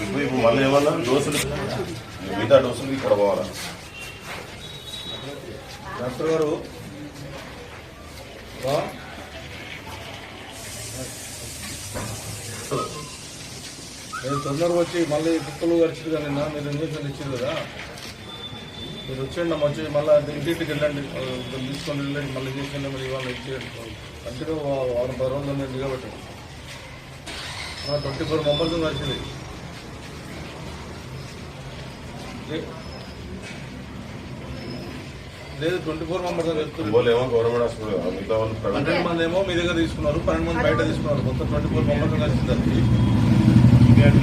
ఇప్పుడు మళ్ళీ ఏమన్నా డోసులు మిగతా డోసులు ఇక్కడ పోవాలా డాక్టర్ గారు? నేను తొందరగా వచ్చి మళ్ళీ కుక్కలు గడిచింది కదా నిన్న, మీరు ఇంజక్షన్ ఇచ్చారు కదా, మీరు వచ్చేయండి వచ్చి మళ్ళీ ఇంటికి వెళ్ళండి, తీసుకొని వెళ్ళండి, మళ్ళీ ఇంజక్షన్ మరి ఇవాళ ఇచ్చేయండి. కంటిన్యూ 10 రోజులు నేను దిగబెట్టాను. 24 మెంబర్స్ కలిసింది. లేదు 24 మెంబర్స్ అని చెప్తున్నారు. గవర్నమెంట్ హాస్పిటల్ 12 మంది ఏమో మీ దగ్గర తీసుకున్నారు, 12 మంది బయట తీసుకున్నారు. మొత్తం 24 మెంబర్స్ కలిసింది.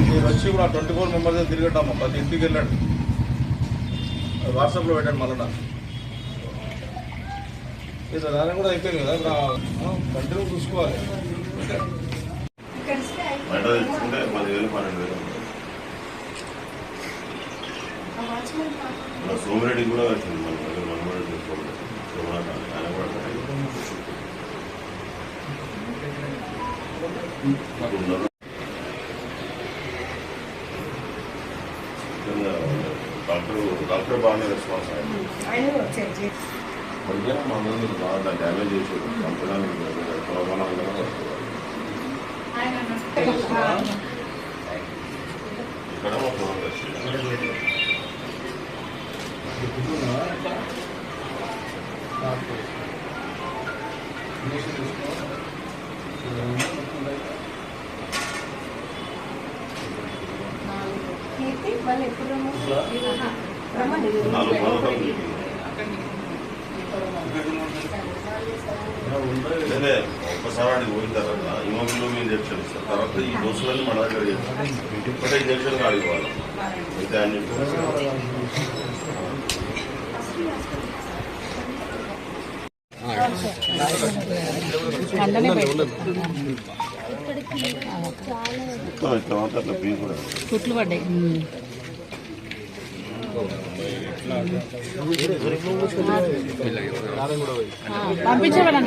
మీరు వచ్చి కూడా 24 మెంబర్స్ తిరిగట్టమ్మా, ప్రతి ఇంటికి వెళ్ళండి. వాట్సాప్లో పెట్టండి మళ్ళీ నాకు. దాని కూడా అయిపోయింది కదా, కంటిన్యూ చూసుకోవాలి. బయట తెచ్చుకుంటే 10,000 12,000. సోమిరెడ్డి కూడా వచ్చింది మన మనమడి తీసుకోవాలి. ఆయన కూడా డాక్టర్ బాగానే రెస్పాన్స్ అయ్యింది. మా ముందు బాగా డ్యామేజ్ చేసేది చంపడానికి ఇక్కడ మా ఫోన్ వచ్చింది. ఒక్కసారి అది పోయిన తర్వాత హిమోగ్లోబిన్ ఇంజక్షన్ ఇస్తారు. తర్వాత ఈ డోసులన్నీ మన దగ్గర చేస్తారు. ఒకటే ఇంజక్షన్ కాడిపోవాలి. అయితే అన్ని కుట్లు పడ్డాయి. పంపించేవాళ్ళ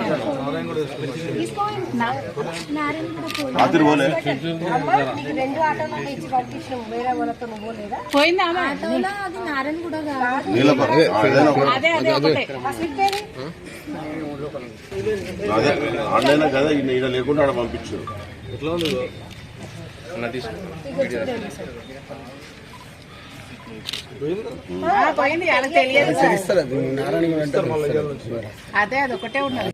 పోయిందా? ఆన్లైన్ కదా ఈయన లేకుండా ఆడ పంపించారు. ఎట్లా ఉంది పోయింది, వాళ్ళకి తెలియదు. అదే అదొకటే ఉన్నది.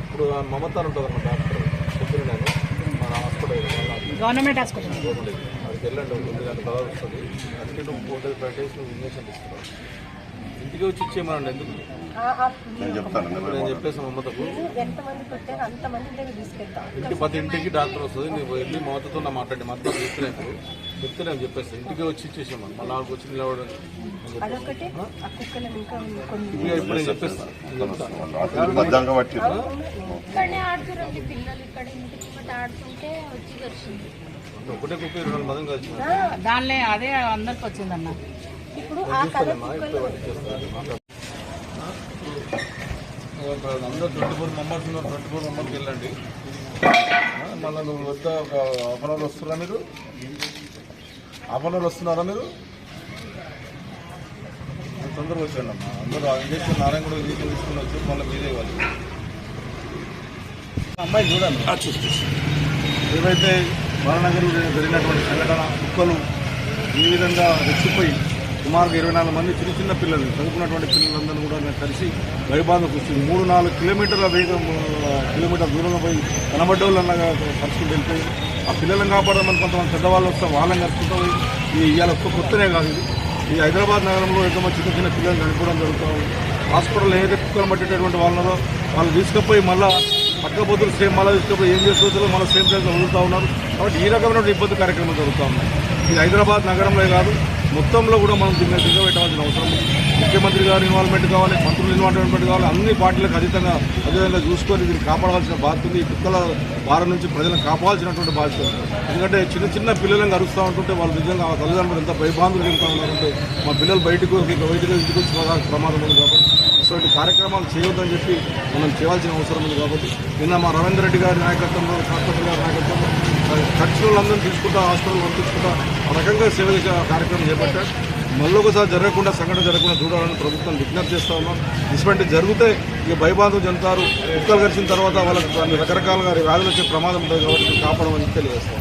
ఇప్పుడు మమత ఉంటుంది అన్నమాట, డాక్టర్ మన హాస్పిటల్ గవర్నమెంట్ హాస్పిటల్ అక్కడికి వెళ్ళండి. 9 గంటల తర్వాత వస్తుంది. అందుకే నువ్వు 4 డేస్ నువ్వు ఇంజక్షన్ తీసుకున్నావు. ఇంటికి వచ్చి ఇచ్చేయమనండి. ఎందుకు నేను చెప్తాను. నేను చెప్పేసి మమతకు ప్రతి ఇంటికి డాక్టర్ వస్తుంది. నువ్వు వెళ్ళి మమతతో నా మాట్లాడి మమత చెప్తున్నప్పుడు చెప్తే నేను చెప్పేస్తాను. ఇంటికి వచ్చి ఇచ్చేసామని మళ్ళీ నాకు వచ్చి నిలబడి ఇప్పుడు నేను చెప్పేస్తాను. ఒకటే కుక్క 24 మంది కలిసి దానిలో అదే అందరికి వచ్చిందన్న. ఇప్పుడు అందరూ 24 మెంబర్స్ ఉన్నారు. 24 మెంబర్స్కి వెళ్ళండి. మళ్ళీ నువ్వు వద్ద ఒక హాఫ్ అన్ అవర్ వస్తున్నారా? మీరు హాఫ్ అన్ అవర్ వస్తున్నారా? మీరు తొందరగా వచ్చాను అమ్మా. అందరూ ఇంజక్షన్ నారాయణ కూడా ఇంజక్షన్ తీసుకుని వచ్చి మళ్ళీ మీదే ఇవ్వాలి. అమ్మాయి చూడండి, ఏవైతే వరనగర్లో జరిగినటువంటి సంఘటన, కుక్కలు ఈ విధంగా రెచ్చిపోయి సుమారుగా 24 మంది చిన్న చిన్న పిల్లలు, చదువుకున్నటువంటి పిల్లలందరూ కూడా నేను కలిసి గడిబాధకు వచ్చింది. 3-4 కిలోమీటర్ల కిలోమీటర్ దూరంగా పోయి కనబడ్డోళ్ళలాగా కలుసుకుంటూ వెళ్తాయి. ఆ పిల్లలను కాపాడమని కొంతమంది పెద్దవాళ్ళు వస్తారు, వాళ్ళని కలుసుకుంటూ పోయి ఇవాళ కొత్తనే కాదు ఇది. ఈ హైదరాబాద్ నగరంలో ఎంతమంది చిన్న చిన్న పిల్లలు చనిపోవడం జరుగుతుంది. హాస్పిటల్లో ఏదైతే కుక్కలు పట్టేటటువంటి వాళ్ళలో వాళ్ళు తీసుకుపోయి మళ్ళీ పట్టకపోతులు సేమ్ మళ్ళీ తీసుకుపోయి ఏం చేస్తుందో మళ్ళీ సేమ్ ప్లేస్లో వదులుతూ ఉన్నారు. కాబట్టి ఈ రకమైన ఇబ్బంది కార్యక్రమాలు జరుగుతూ ఉన్నాయి. ఇది హైదరాబాద్ నగరంలో కాదు మొత్తంలో కూడా మనం దీన్ని దిగబెట్టవలసిన అవసరం ఉంది. ముఖ్యమంత్రి గారి ఇన్వాల్వ్మెంట్ కావాలి, మంత్రుల ఇన్వాల్వ్మెంట్ కావాలి, అన్ని పార్టీలకు అతీతంగా చూసుకొని దీన్ని కాపాడాల్సిన బాధ్యత ఉంది. ఈ కుక్కల బారి నుంచి ప్రజలను కాపాడాల్సినటువంటి బాధ్యత ఉంది. ఎందుకంటే చిన్న చిన్న పిల్లలను అరుస్తూ ఉంటుంటే వాళ్ళు నిజంగా ఆ తల్లిదండ్రులు ఎంత భయభాంతులు చెందుతూ ఉన్నారంటే మా పిల్లలు బయటకు ఇంటికి వచ్చి ప్రమాదం ఉంది. కాబట్టి ఇటువంటి కార్యక్రమాలు చేయొద్దని చెప్పి మనం చేయాల్సిన అవసరం ఉంది. కాబట్టి నిన్న మా రవీందర్ రెడ్డి గారి నాయకత్వంలో, శాశ్వత గారి నాయకత్వంలో ఖర్చులందరినీ తీసుకుంటా హాస్పిటల్ పంపించుకుంటా ఆ రకంగా సేవ చేసే కార్యక్రమం చేపట్టారు. మళ్ళీ ఒకసారి జరగకుండా సంఘటన జరగకుండా చూడాలని ప్రభుత్వం విజ్ఞప్తి చేస్తా ఉన్నాం. ఇటువంటి జరిగితే ఇక భయబాధలు చెందుతారు. కుక్కలు గడిచిన తర్వాత వాళ్ళకి రకరకాలుగా వ్యాధులు వచ్చే ప్రమాదం ఉంటుంది. కాబట్టి కాపాడమని తెలియజేస్తాం.